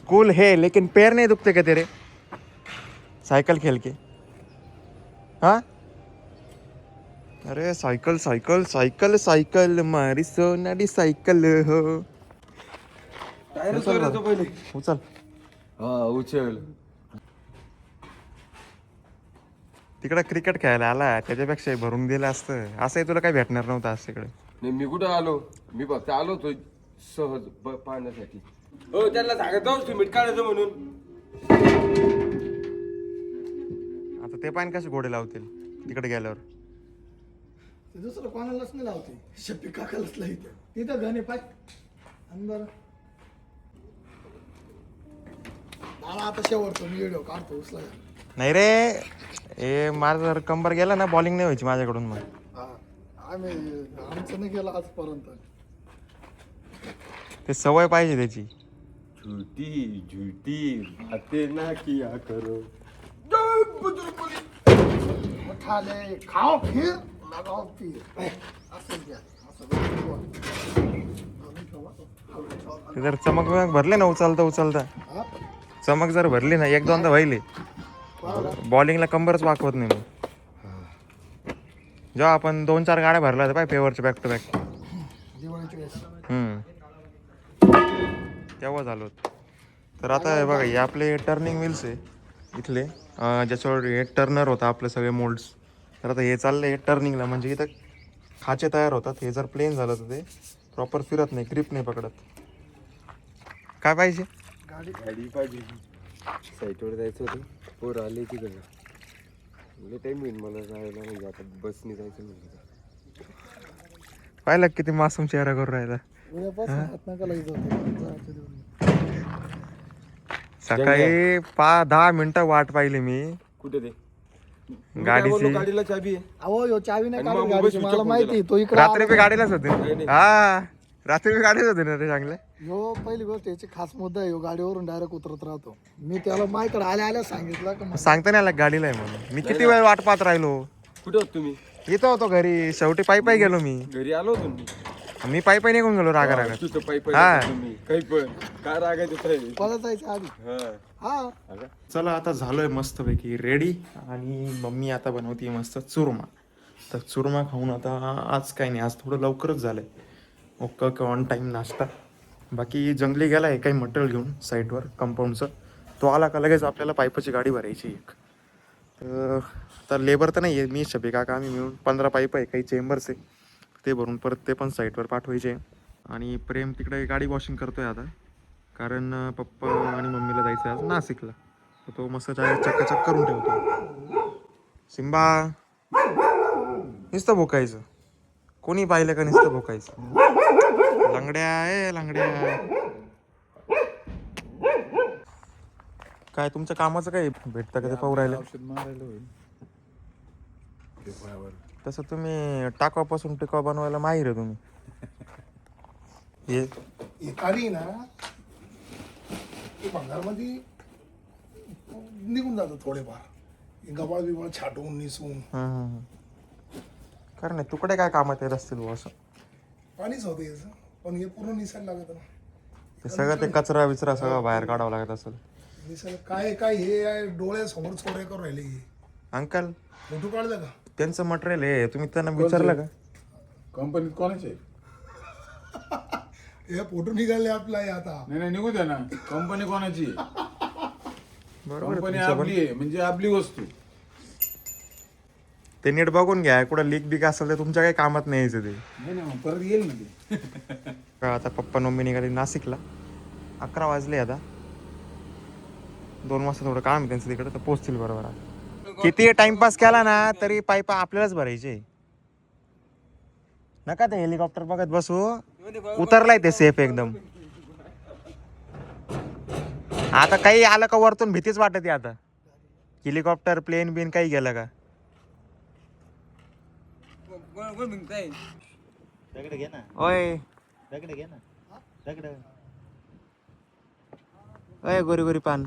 School है लेकिन पैर नहीं दुखते क्या तेरे साइकिल खेल के? हाँ अरे साइकिल साइकिल साइकिल साइकिल मारी सोनारी साइकिल हो. उचल बरं. उचल. हा उचल. तिकडे क्रिकेट खेळायला आला त्याच्यापेक्षा भरून दिलं असतं. असंही तुला काही भेटणार नव्हतं आज तिकडे. नाही मी कुठं आलो, मी फक्त आलो होतो सहज पाहण्यासाठी. हो त्यांना सांगत जाऊ तुम्ही काढायचं म्हणून. आता ते पाणी कसे घोडे लावतील तिकडे गेल्यावर? दुसरं कोणालाच नाही लावते, शप्पी काकालाच लावते. तिथं घणे पाय अंदर मला आता शेवटतो मी व्हिडिओ काढतो उचला. नाही रे ए माझं जर कंबर गेला ना बॉलिंग नाही व्हायची माझ्याकडून. मग आम्ही आमचं नाही केलं आजपर्यंत. ते सवय पाहिजे त्याची. झुटी झुटी बातें ना किया करो. उठाले खाओ फिर लगाओ फिर असं द्या ते जर चमक बिमक भरले ना उचलता उचलता, चमक जर भरली ना एक दोनदा व्हायले बॉलिंगला कंबरच वाकवत नाही. मग जेव्हा आपण 2-4 गाड्या भरला होत्या पाय पेवरच्या बॅक टू बॅक दिवाळीच्या वेळेस तेव्हा झालो होतं. तर आता हे बघा हे आपले टर्निंग व्हील्स आहे इथले, ज्याच्यावर हे टर्नर होता आपले सगळे मोल्ड्स. तर आता हे चाललंय टर्निंगला, म्हणजे इथं खाचे तयार होतात. हे जर प्लेन झालं तर ते प्रॉपर फिरत नाही, ग्रिप नाही पकडत. काय पाहिजे? गाडी पाहिजे. साईटवर जायचं होतं, पोर आले तिकडं. म्हणजे टाईम होईल मला जायला, म्हणजे आता बसने जायचं म्हणजे. पाहिलं किती मासूम चेहरा करून राहिला. उद्यापासून हात नका लागत. सकाळी 10 मिनिटं वाट पाहिली मी कुठे ते गाडीची. गाडीला चाबी आहे. अहो यो चावी नाही आणि काढून मग गाडीची, switch मला off माहिती तो इकडे रात्री बी गाडीलाच होते. नाही. हा रात्री बी गाडीच होते ना रे चांगले. यो पहिली गोष्ट याची खास मुद्दा आहे, यो गाडीवरून डायरेक्ट उतरत राहतो. मी त्याला माझ्याकडे आल्या सांगितलं का सांगता नाही आला गाडीला आहे म्हणून. मी किती वेळ वाट पाहत राहिलो. कुठे होत तुम्ही? इथं होतो घरी. शेवटी पायी गेलो मी. घरी आलो होतो मी. मी पायी निघून गेलो रागा रागा. तुझं पायी हा. तुम्ही काही पण काय रागायचं परत जायचं आधी. हा चला आता झालोय मस्त पैकी रेडी. आणि मम्मी आता बनवती मस्त चुरमा. तर चुरमा खाऊन आता आज काही नाही, आज थोडं लवकरच झालंय. ओके ऑन टाईम नाश्ता. बाकी जंगली गेला आहे काही मटेरियल घेऊन साईडवर कंपाऊंडचं. तो आला का लगेच आपल्याला पाईपाची गाडी भरायची एक. तर लेबर तर नाही आहे, मी शबे काका आम्ही मिळून 15 पाईप आहे, काही चेंबर्स आहे ते भरून परत ते पण साईटवर पाठवायचे. आणि प्रेम तिकडे गाडी वॉशिंग करतोय आता, कारण पप्पा आणि मम्मीला जायचं आज नाशिकला. तर तो मस्त चक्काचक करून ठेवतो. सिम्बा नुसतं भोकायचं, कोणी पाहिलं का नुसतं भोकायचं. लंगड्या लंगड्या. काय तुमच्या कामाचं काय भेटतं का ते पाहू राहिलं? तसं तुम्ही टाकापासून टिकाव बनवायला माहीर आहे तुम्ही. हे काढी ना भंगारमध्ये निघून जातं थोडेफार, गबाळ बिबाळ छाटून निसवून. कारण नाही तुकडे काय कामात येत असतील बुवा असं. पाणीच होतं याचं, पण हे पूर्ण निसायला लागत ना. ते सगळं ते कचरा विचरा सगळं बाहेर काढावं लागत असेल. निसायला काय काय हे डोळ्यासमोर चोऱ्या करून राहिले. अंकल फोटो काढलं का? त्यांचं मटेरियल आहे, तुम्ही त्यांना विचारलं का? कंपनीत कोणाचे? हे फोटो निघाले आपला हे आता. नाही निघू द्या ना. कंपनी कोणाची? बरोबर कंपनी आपली आहे, म्हणजे आपली वस्तू. ते नीट बघून घ्या, कुठं लीक बिक असेल तर तुमच्या काही कामात नाही यायचं ते. नाही परत येईल ना ते. आता पप्पा मम्मी निघाली नाशिकला. 11 वाजले आता. 2 वाजता थोडं काम आहे त्यांचं तिकडं, तर पोचतील बरोबर. किती टाइमपास केला ना तरी पाईप आपल्यालाच भरायचे. नका ते हेलिकॉप्टर बघत बसू. उतरलाय ते सेफ एकदम. आता काही आलं का वरतून भीतीच वाटते. आता हेलिकॉप्टर प्लेन बिन काही गेलं का. ओय ओय गोरी गोरी पान.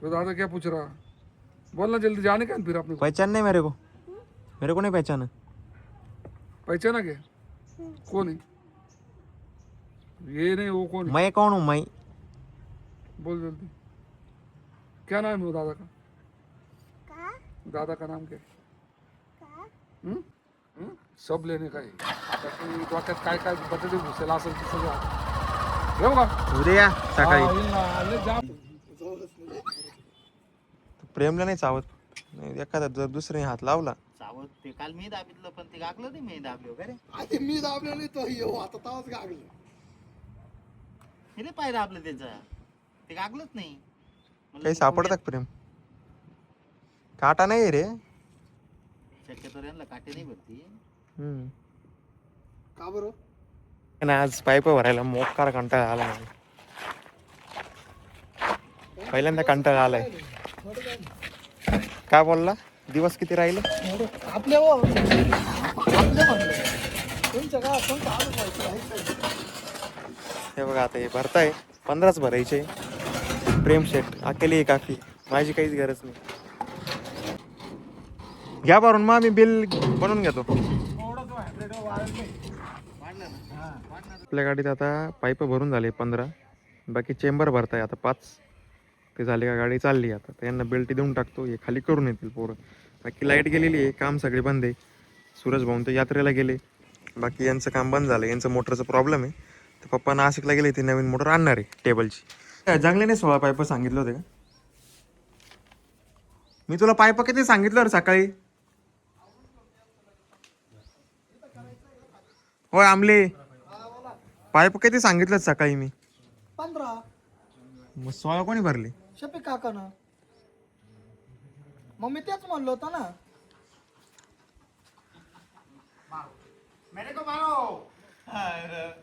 तो दादा क्या पूछ रहा? बोलना जल्दी, जाने का फिर आपने पहचान नहीं मेरे को नहीं पहचाना. पहचाना क्या? कौन है? ये नहीं वो कौन है? मैं कौन हूँ मैं? बोल जल्दी, क्या नाम है वो दादा का? दादा का नाम क्या है? हम्म? हम्म? सब लेणे काय आता तू डोक्यात काय काय बटाटे घुसेला असेल ते सगळं आता. येऊ का? उद्या या सकाळी. हा, येईल ना. लय जाम. प्रेमला नाही चावत. नाही, एखादा जर दुसरे हात लावला सावध ते काल मी दाबितलं पण ते गागलं नाही मी दाबलो का रे आधी मी दाबलो नाही तो येऊ आता तावच गागलं. हे रे पाय दाबलं त्याचं ते गागलंच नाही म्हणलं काही तू सापडतात प्रेम? काटा नाही रे. पुण्यात शक्यतो यांना काटे नाही भरती हम्म. का बरं? आणि आज पाईप भरायला मोकार कंटाळा आला मला. पहिल्यांदा कंटाळा आलाय. काय बोलला? दिवस किती राहिले? आपल्या हो आपल्या म्हणलं तुमच्या का तुमचं आलं पाहिजे. हे बघा आता हे भरताय 15च भरायचे. प्रेम शेट अकेली आहे काफी, माझी काहीच गरज नाही. घ्या भरून मग मी बिल बनवून घेतो. आपल्या गाडीत आता पाईप भरून झाले 15, बाकी चेंबर भरताय आता 5. ते झाले का गाडी चालली आता. तर यांना बेल्ट देऊन टाकतो, हे खाली करून येतील पोरं. बाकी लाईट गेलेली आहे, काम सगळे बंद आहे. सूरज भाऊन तर यात्रेला गेले, बाकी यांचं काम बंद झालं. यांचं मोटरचा प्रॉब्लेम आहे, तर पप्पा नाशिकला गेले, ते नवीन मोटर आणणार आहे टेबलची. जंगलेने 16 पाईप सांगितलं होते का? मी तुला पाईप किती सांगितलं रे सकाळी? होय आमले, पाईप किती सांगितलं सकाळी मी? 15 मग 16 कोणी भरले? शफिक काकानं. मग मी तेच म्हणलो होतं ना.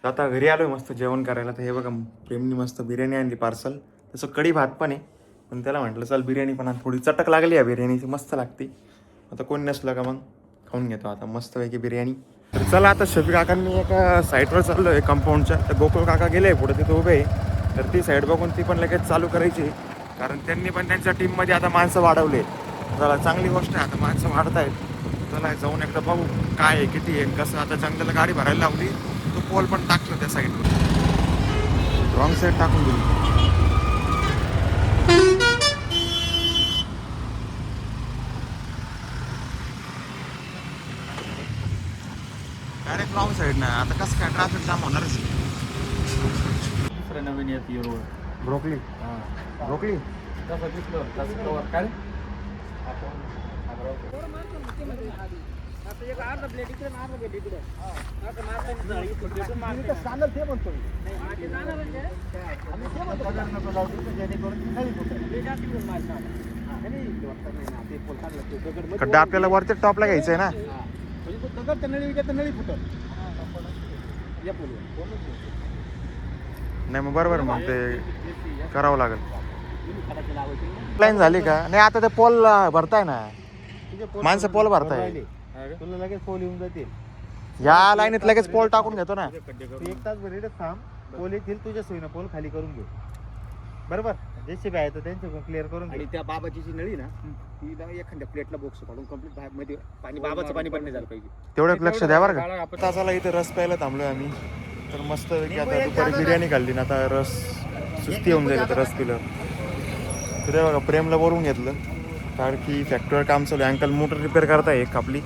आता घरी आलोय मस्त जेवण करायला. तर हे बघा प्रेमनी मस्त बिर्याणी आणली पार्सल. तसं कढी भात पण आहे, पण त्याला म्हटलं चल बिर्याणी पण थोडी चटक लागली आहे बिर्याणीची, मस्त लागते. आता कोणी नसलं का मग खाऊन घेतो आता मस्तपैकी बिर्याणी. तर चला आता शफिक काकांनी एका साईडवर चाललो आहे कंपाऊंडच्या. तर गोकुळ काका गेले पुढे, तिथे उभे आहे. तर ती साईड बघून ती पण लगेच चालू करायची, कारण त्यांनी पण त्यांच्या टीममध्ये आता माणसं वाढवले. चला चांगली गोष्ट आहे, आता माणसं वाढत आहेत. चला जाऊन एकदा बघू काय आहे किती आहे कसं. आता जंगलाला गाडी भरायला लावली, तो पोल पण टाकलं त्या साईडवर, रॉंग साईड टाकून दिली. डायरेक्ट रॉंग साईड ना. आता कसं काय ट्रॅफिक जाम होणारच. दुसरं नवीन येत हिरो ब्रोकली ब्रोकली तसं दिसलं तसं कवर काय रे? सांगत ते म्हणतो खड्डा आपल्याला वरती टॉपला घ्यायचंय ना. नळी फुटत. नाही मग बरोबर, मग ते करावं लागेल. लाईन झाली का? नाही आता ते पोल भरताय ना, माणसं पोल भरताय. तुला लगेच पोल येऊन जातील. या लाईनीत लगेच पोल टाकून घेतो ना. तू 1 तास भर थांब, पोल येतील तुझ्या सोयीनं, पोल खाली करून घे. बरोबर, जेसीबी आहे तर त्यांच्याकडून क्लिअर करून आणि घे. त्या बाबाची जी नळी ना ती ना एखाद्या प्लेटला बॉक्स काढून कम्प्लीट मध्ये पाणी बाबाचं पाणी पण नाही झालं पाहिजे. तेवढं लक्ष द्या बरं का. तासाला इथं रस प्यायला थांबलोय आम्ही. तर मस्त आता दुपारी बिर्याणी खाल्ली ना, आता रस सुस्ती होऊन जाईल आता रस पिलं. तर ते बघा प्रेमला बोलवून घेतलं, कारण की फॅक्टरीवर काम चालू आहे. अंकल मोटर रिपेअर करताय एक आपली,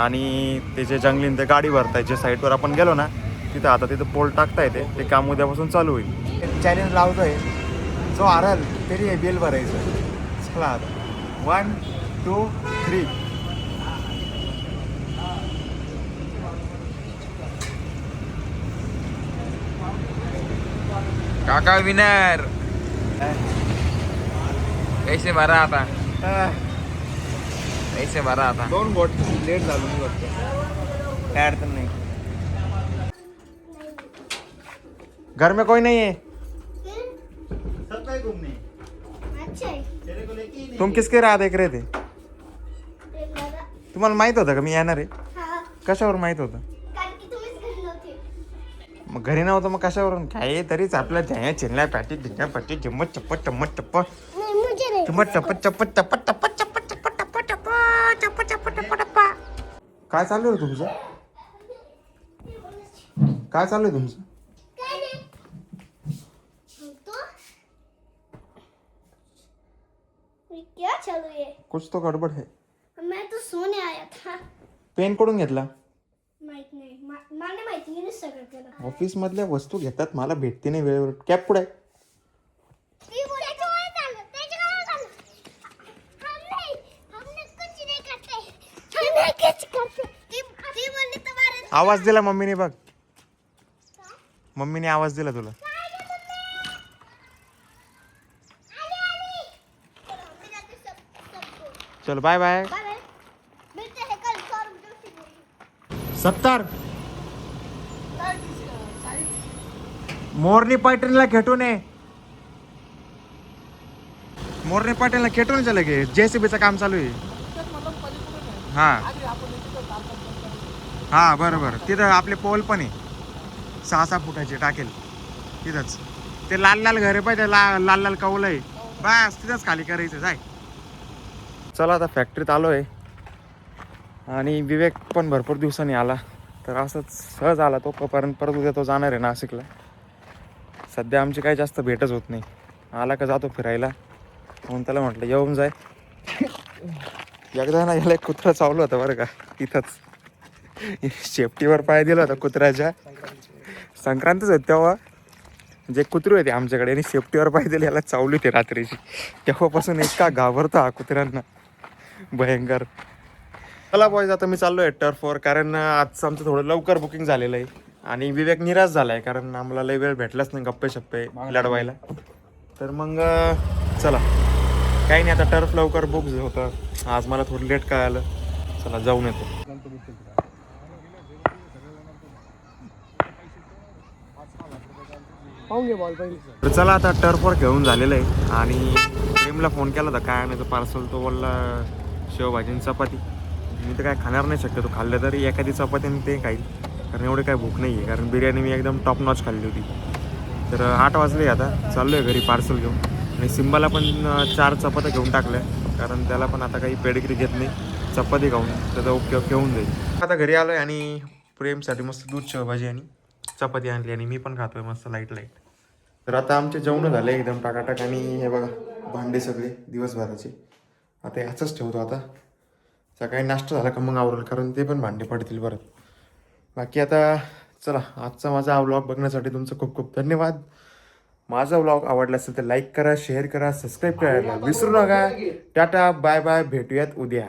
आणि ते जे जंगलीन ते गाडी भरताय. जे साईडवर आपण गेलो ना तिथं, आता तिथं पोल टाकता येते. ते काम उद्यापासून चालू होईल. चॅलेंज लावतोय, जो हारल तरी हे बिल भरायचं. चला आता 1 2 3. काका विनर कैसे भरा आता, कैसे भरा आता. 2 बोट लेट झालो मी वाटतं. काय अडचण नाही. घर में कोई नहीं है. सब काय घूमने अच्छा है. तेरे को लेके ही नहीं तुम किसके राह देख रहे थे? दादा. तुम्हाला माहित होतं का मी येणार आहे? हा, कशावर माहित होतं? कारण की तुम्हीच घरी नव्हते. मग घरी नव्हतं मग कशावरून? काय तरीच आपल्या झ्या चिल्ल्या पॅटी धिंग्या पॅटी झिम्मत चप्पट टम्मत टप्प नाही मुझे नाही. चम्मत टप्पट चप्पट टप्पट टप्पट चप्पट चप्पट टप्पट टप्पट चप्पट चप्पट टप्पा. काय चालू आहे तुमचं? काय चालू आहे तुमचं? काय नाही. क्या चालू है? कुछ तो गडबड है. मैं तो सोने आया था. पेन कडून घेतला. माहित नाही. मला माहिती नाही सगळं केलं. ऑफिस मधल्या वस्तू घेतात, मला भेटते नाही वेळेवर. कॅप कुठे आहे? आवाज दिला मम्मीने बघ. मम्मीने आवाज दिला तुला. चलो बाय बाय. 70 मोरनी पैठणीला खेटून ये. मोरनी पैठणीला खेटून चले गे. JCB चं काम चालू आहे. हा हा बरोबर. तिथं आपले पोल पण आहे 6-6 फुटाचे टाकेल तिथंच. ते लाल लाल घरे पाहिजे, लाल लाल कौल आहे, बस तिथंच खाली करायचं. जाय. चला आता फॅक्टरीत आलोय आणि विवेक पण भरपूर दिवसांनी आला, तर असंच सहज आला तो. परत उद्या तो जाणार आहे नाशिकला. सध्या आमची काही जास्त भेटच होत नाही. आला का जातो फिरायला, म्हणून त्याला म्हटलं येऊन जाय. एकदा ना याला एक कुत्रा चावलं होतं बरं का इथंच. शेपटीवर पाय दिला होता कुत्र्याच्या. संक्रांतच होती तेव्हा. जे कुत्रे होते आमच्याकडे आणि शेपटीवर पाय दिले, याला चावली होती रात्रीची. तेव्हापासून इतका घाबरतो हा कुत्र्यांना, भयंकर. चला बॉयज, आता मी चाललो आहे टर्फवर, कारण आजचं आमचं थोडं लवकर बुकिंग झालेलं आहे आणि विवेक निराश झाला आहे, कारण आम्हाला लई वेळ भेटलाच नाही गप्पे शप्पे लढवायला. तर मग चला, काही नाही, आता टर्फ लवकर बुक होतं. आज मला थोडं लेट कळालं. चला जाऊन येतो. तर चला आता टर्फवर घेऊन झालेलं आहे आणि प्रेमला फोन केला होता काय आणायचं पार्सल. तो बोलला शेवभाजी आणि चपाती. मी तर काय खाणार नाही शक्यतो, खाल्लं तरी एखादी चपाती आणि ते खाईल, कारण एवढे काय भूक नाही आहे. कारण बिर्याणी मी एकदम टॉप नॉच खाल्ली होती. तर 8 वाजले आता, चाललो आहे घरी पार्सल घेऊन. आणि सिम्बाला पण 4 चपात्या घेऊन टाकल्या, कारण त्याला पण आता काही पेडिग्री घेत नाही. चपाती खाऊन त्याचा ओके घेऊन जाईल. आता घरी आलो आहे आणि प्रेमसाठी मस्त दूध शेवभाजी आणि चपाती आणली आणि मी पण खातोय मस्त लाईट लाईट. तर आता आमचे जेवण झाले एकदम टाकाटाक. आणि हे बघा भांडे सगळे दिवसभराचे आता ह्याचंच ठेवतो. आता सकाळी नाश्ता झाला का मग आवरेल, कारण ते पण भांडे पडतील परत. बाकी आता चला, आजचा माझा व्लॉग बघण्यासाठी तुमचं खूप खूप धन्यवाद. माझा व्लॉग आवडला असेल तर लाईक करा, शेअर करा, सबस्क्राईब करायला विसरू नका. टाटा बाय बाय, भेटूयात उद्या.